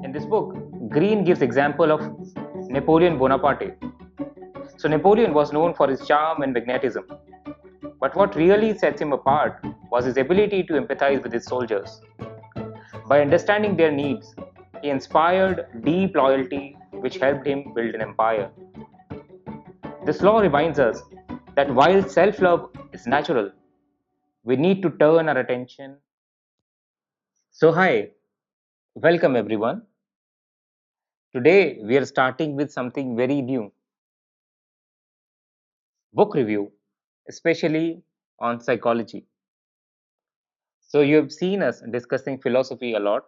In this book, Green gives example of Napoleon Bonaparte. So Napoleon was known for his charm and magnetism, but what really sets him apart was his ability to empathize with his soldiers. By understanding their needs, he inspired deep loyalty which helped him build an empire. This law reminds us that while self-love is natural, we need to turn our attention. So hi, welcome everyone. Today we are starting with something very new, book review, especially on psychology. So you have seen us discussing philosophy a lot,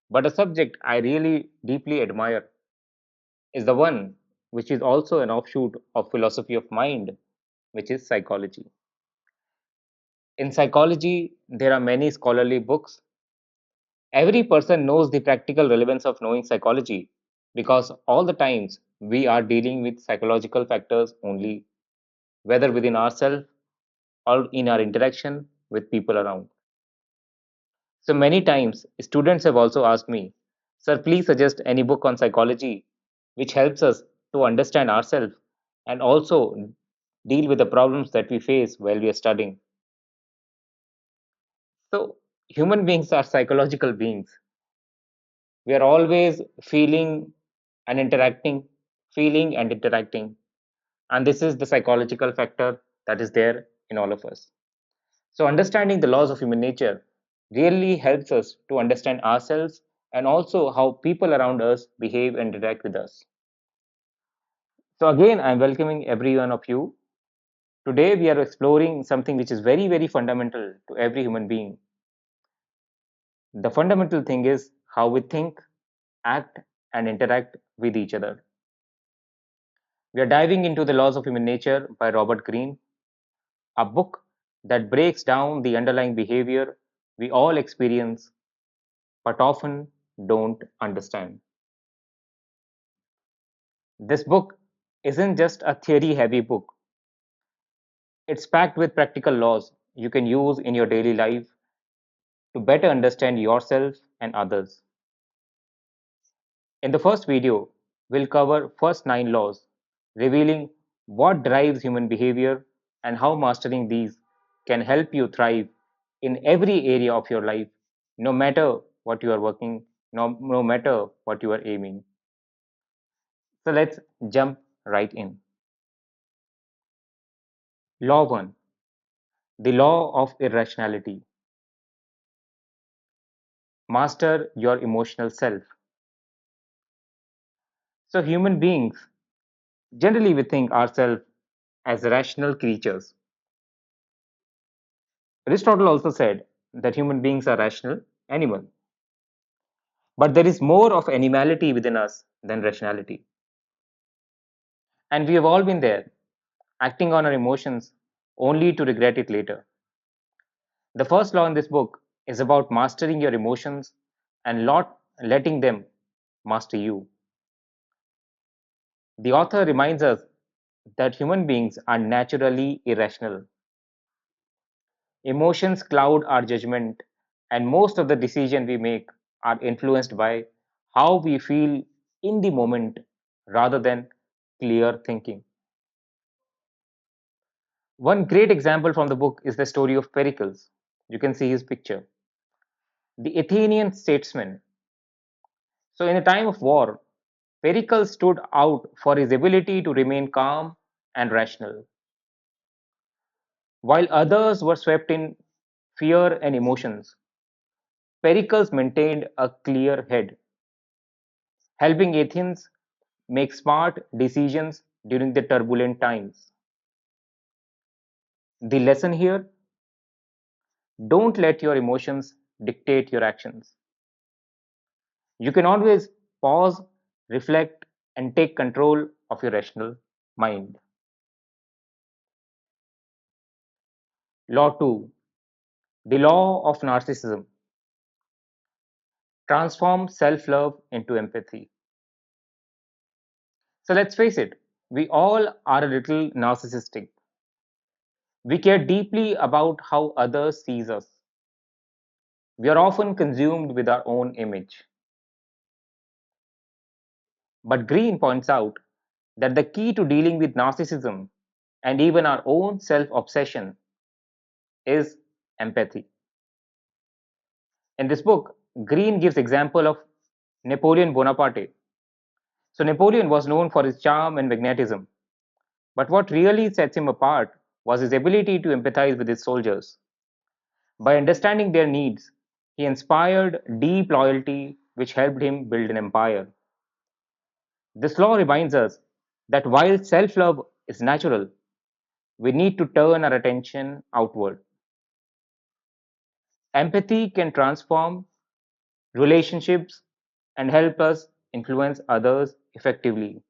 but a subject I really deeply admire is the one which is also an offshoot of philosophy of mind, which is psychology. In psychology, there are many scholarly books. Every person knows the practical relevance of knowing psychology because all the times we are dealing with psychological factors only, whether within ourselves or in our interaction with people around. So many times, students have also asked me, Sir, please suggest any book on psychology which helps us to understand ourselves and also deal with the problems that we face while we are studying. So, human beings are psychological beings. We are always feeling and interacting. And this is the psychological factor that is there in all of us. So, understanding the laws of human nature really helps us to understand ourselves and also how people around us behave and interact with us. So, again, I'm welcoming every one of you. Today, we are exploring something which is very, very fundamental to every human being. The fundamental thing is how we think, act, and interact with each other. We are diving into The Laws of Human Nature by Robert Greene, a book that breaks down the underlying behavior we all experience but often don't understand. This book isn't just a theory heavy book, it's packed with practical laws you can use in your daily life to better understand yourself and others. In the first video, we'll cover first 9 laws, revealing what drives human behavior and how mastering these can help you thrive in every area of your life, no matter what you are working, no matter what you are aiming. So let's jump right in. Law 1, the law of irrationality. Master your emotional self. So, human beings, generally we think ourselves as rational creatures. Aristotle also said that human beings are rational animals. But there is more of animality within us than rationality. And we have all been there, acting on our emotions only to regret it later. The first law in this book is about mastering your emotions and not letting them master you. The author reminds us that human beings are naturally irrational. Emotions cloud our judgment, and most of the decisions we make are influenced by how we feel in the moment rather than clear thinking. One great example from the book is the story of Pericles. You can see his picture. The Athenian statesman. So, in a time of war, Pericles stood out for his ability to remain calm and rational, while others were swept in fear and emotions. Pericles maintained a clear head, helping Athens make smart decisions during the turbulent times. The lesson here, don't let your emotions dictate your actions. You can always pause, reflect, and take control of your rational mind. Law 2, the law of narcissism. Transform self love into empathy. So let's face it, we all are a little narcissistic. We care deeply about how others sees us. We are often consumed with our own image. But Green points out that the key to dealing with narcissism and even our own self obsession is empathy. In this book, Green gives example of Napoleon Bonaparte. So Napoleon was known for his charm and magnetism, but what really sets him apart was his ability to empathize with his soldiers. By understanding their needs, he inspired deep loyalty which helped him build an empire. This law reminds us that while self-love is natural, we need to turn our attention outward. Empathy can transform relationships and help us influence others effectively.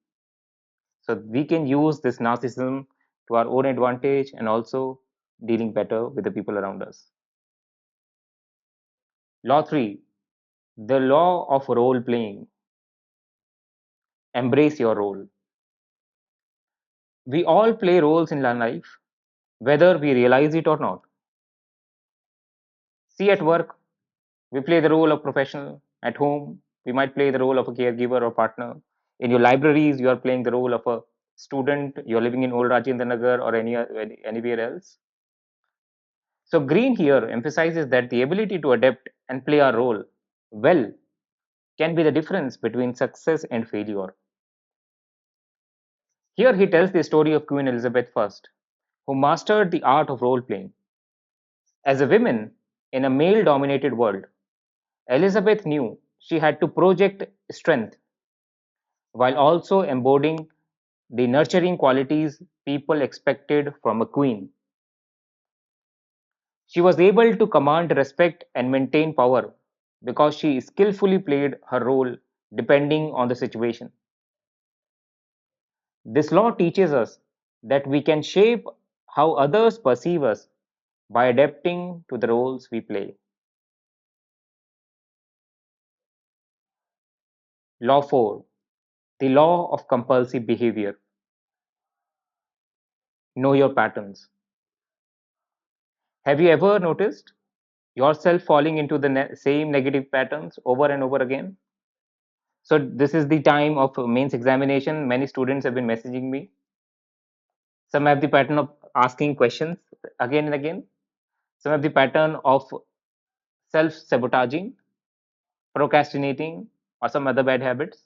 So we can use this narcissism to our own advantage and also dealing better with the people around us. Law 3, the law of role playing. Embrace your role. We all play roles in life, whether we realize it or not. See, at work, we play the role of professional. At home, we might play the role of a caregiver or partner. In your libraries, you are playing the role of a student. You're living in Old Rajendra Nagar or anywhere else. So Green here emphasizes that the ability to adapt and play our role well can be the difference between success and failure. Here he tells the story of Queen Elizabeth I, who mastered the art of role playing. As a woman in a male dominated world, Elizabeth knew she had to project strength while also embodying the nurturing qualities people expected from a queen. She was able to command respect and maintain power because she skillfully played her role depending on the situation. This law teaches us that we can shape how others perceive us by adapting to the roles we play. Law 4, the law of compulsive behavior. Know your patterns. Have you ever noticed yourself falling into the same negative patterns over and over again? So, this is the time of mains examination. Many students have been messaging me. Some have the pattern of asking questions again and again. Some have the pattern of self sabotaging, procrastinating, or some other bad habits.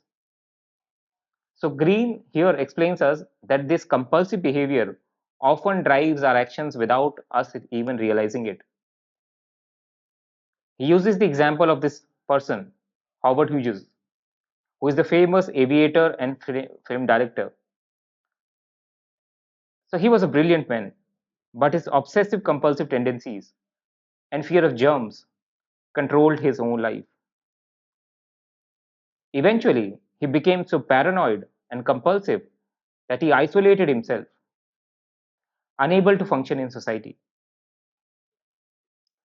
So, Green here explains us that this compulsive behavior often drives our actions without us even realizing it. He uses the example of this person, Howard Hughes, who is the famous aviator and film director. So, he was a brilliant man, but his obsessive compulsive tendencies and fear of germs controlled his own life. Eventually, he became so paranoid and compulsive that he isolated himself, unable to function in society.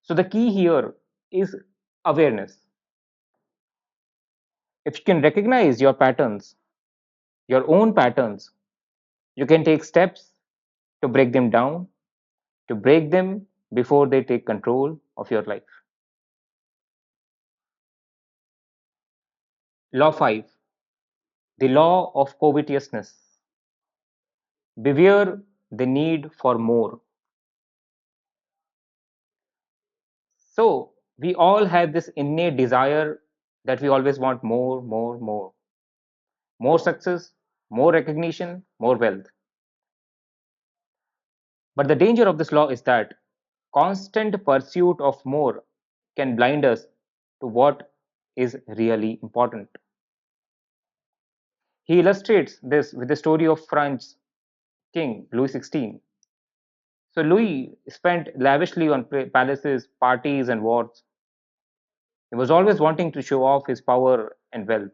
So, the key here is awareness. If you can recognize your own patterns, you can take steps to break them down, to break them before they take control of your life. Law 5, the law of covetousness. Beware the need for more. So, we all have this innate desire that we always want more, more, more. More success, more recognition, more wealth. But the danger of this law is that constant pursuit of more can blind us to what is really important. He illustrates this with the story of French King Louis XVI. So Louis spent lavishly on palaces, parties, and wars. He was always wanting to show off his power and wealth.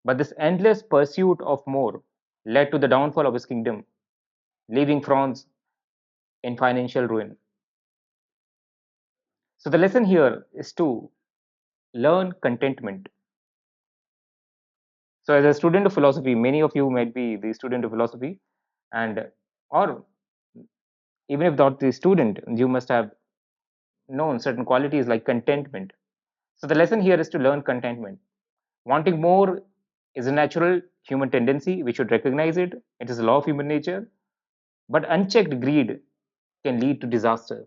But this endless pursuit of more led to the downfall of his kingdom, leaving France in financial ruin. So the lesson here is to learn contentment. So as a student of philosophy, many of you might be the student of philosophy, and or even if not the student, you must have known certain qualities like contentment. So the lesson here is to learn contentment. Wanting more is a natural human tendency. We should recognize it. It is a law of human nature. But unchecked greed can lead to disaster.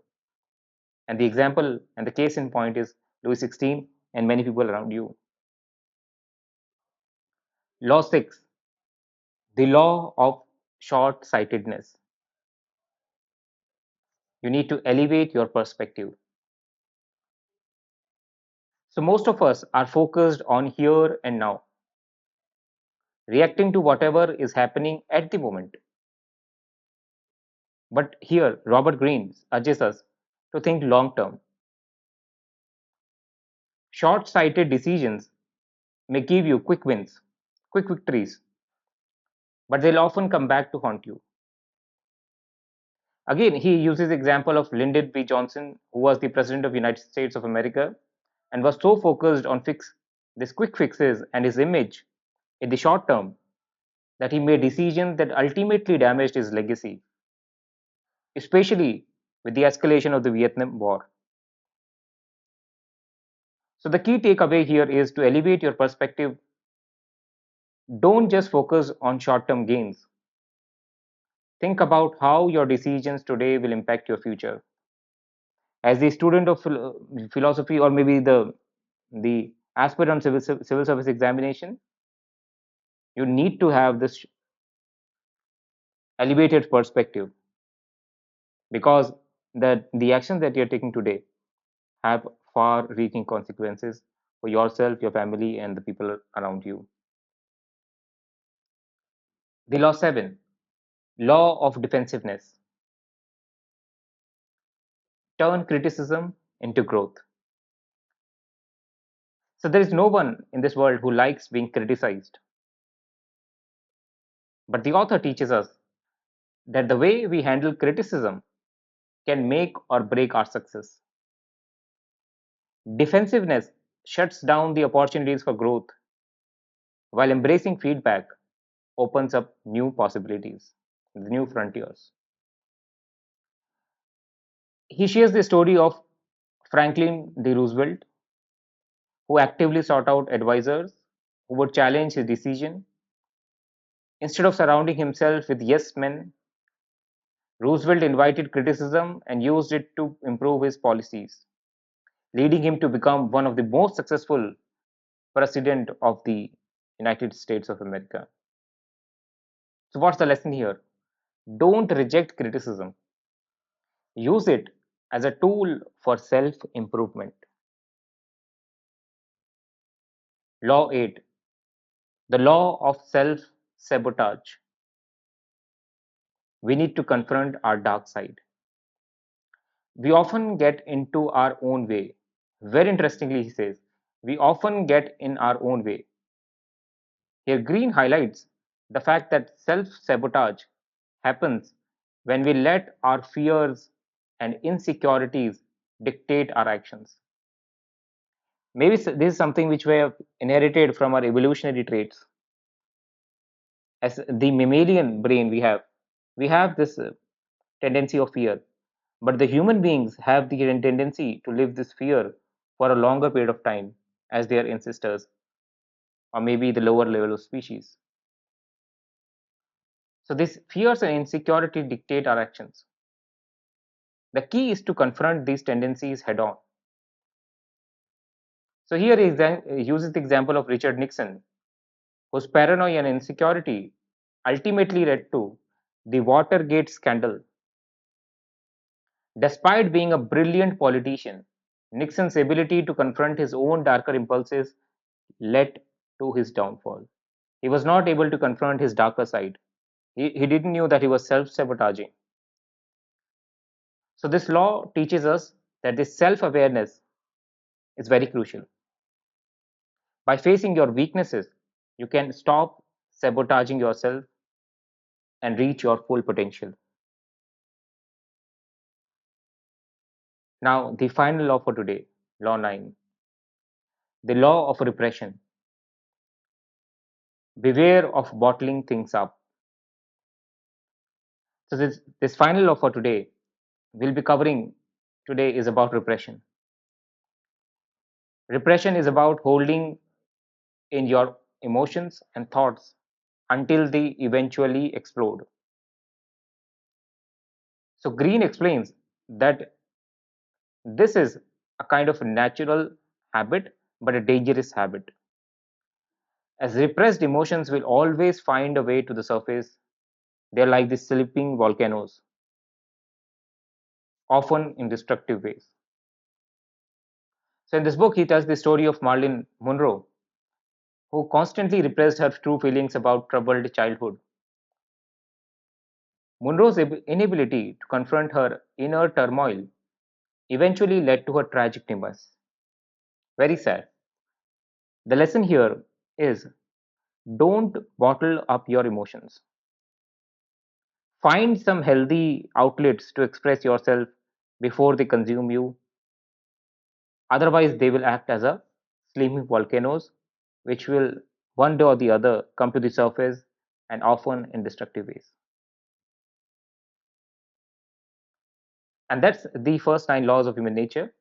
And the example and the case in point is Louis XVI and many people around you. Law 6, the law of short sightedness. You need to elevate your perspective. So, most of us are focused on here and now, reacting to whatever is happening at the moment. But here, Robert Greene urges us to think long term. Short sighted decisions may give you quick wins, quick victories, but they'll often come back to haunt you. Again, he uses the example of Lyndon B. Johnson, who was the President of the United States of America and was so focused on these quick fixes and his image in the short term that he made decisions that ultimately damaged his legacy, especially with the escalation of the Vietnam War. So, the key takeaway here is to elevate your perspective. Don't just focus on short term gains. Think about how your decisions today will impact your future. As the student of philosophy, or maybe the aspirant on civil service examination, you need to have this elevated perspective, because the actions that you're taking today have far reaching consequences for yourself, your family, and the people around you. The law 7, law of defensiveness. Turn criticism into growth. So there is no one in this world who likes being criticized. But the author teaches us that the way we handle criticism can make or break our success. Defensiveness shuts down the opportunities for growth, while embracing feedback opens up new possibilities, new frontiers. He shares the story of Franklin D. Roosevelt, who actively sought out advisors who would challenge his decision. Instead of surrounding himself with yes men, Roosevelt invited criticism and used it to improve his policies, leading him to become one of the most successful president of the United States of America. So, what's the lesson here? Don't reject criticism. Use it as a tool for self improvement. Law 8, the law of self sabotage. We need to confront our dark side. We often get into our own way. Very interestingly, he says, we often get in our own way. Here, Green highlights the fact that self sabotage happens when we let our fears and insecurities dictate our actions. Maybe this is something which we have inherited from our evolutionary traits. As the mammalian brain, we have this tendency of fear, but the human beings have the tendency to live this fear for a longer period of time as their ancestors, or maybe the lower level of species. So these fears and insecurity dictate our actions. The key is to confront these tendencies head on. So here he uses the example of Richard Nixon, whose paranoia and insecurity ultimately led to the Watergate scandal. Despite being a brilliant politician, Nixon's ability to confront his own darker impulses led to his downfall. He was not able to confront his darker side. He didn't know that he was self sabotaging. So, this law teaches us that this self awareness is very crucial. By facing your weaknesses, you can stop sabotaging yourself and reach your full potential. Now, the final law for today, Law 9, the law of repression. Beware of bottling things up. So, this final law for today we'll be covering today is about repression. Repression is about holding in your emotions, and thoughts until they eventually explode. So, Green explains that this is a kind of natural habit, but a dangerous habit, as repressed emotions will always find a way to the surface. They're like these sleeping volcanoes, often in destructive ways. So, in this book, he tells the story of Marilyn Monroe, who constantly repressed her true feelings about troubled childhood. Monroe's inability to confront her inner turmoil eventually led to her tragic demise. Very sad. The lesson here is don't bottle up your emotions. Find some healthy outlets to express yourself before they consume you. Otherwise, they will act as a sleeping volcanoes, which will one day or the other come to the surface and often in destructive ways. And that's the first 9 laws of human nature.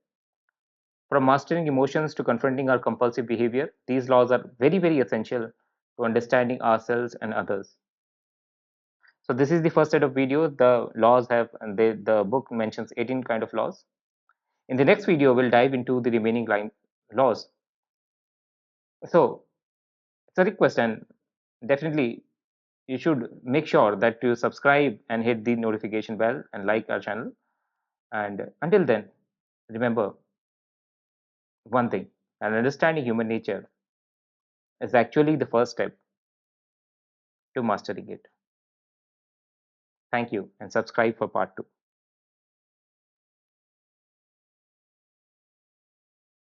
From mastering emotions to confronting our compulsive behavior, these laws are very, very essential to understanding ourselves and others. So this is the first set of videos. The laws have, and the book mentions 18 kind of laws. In the next video, we'll dive into the remaining laws. So it's a request, and definitely you should make sure that you subscribe and hit the notification bell and like our channel. And until then, remember one thing, and understanding human nature is actually the first step to mastering it. Thank you, and subscribe for part 2.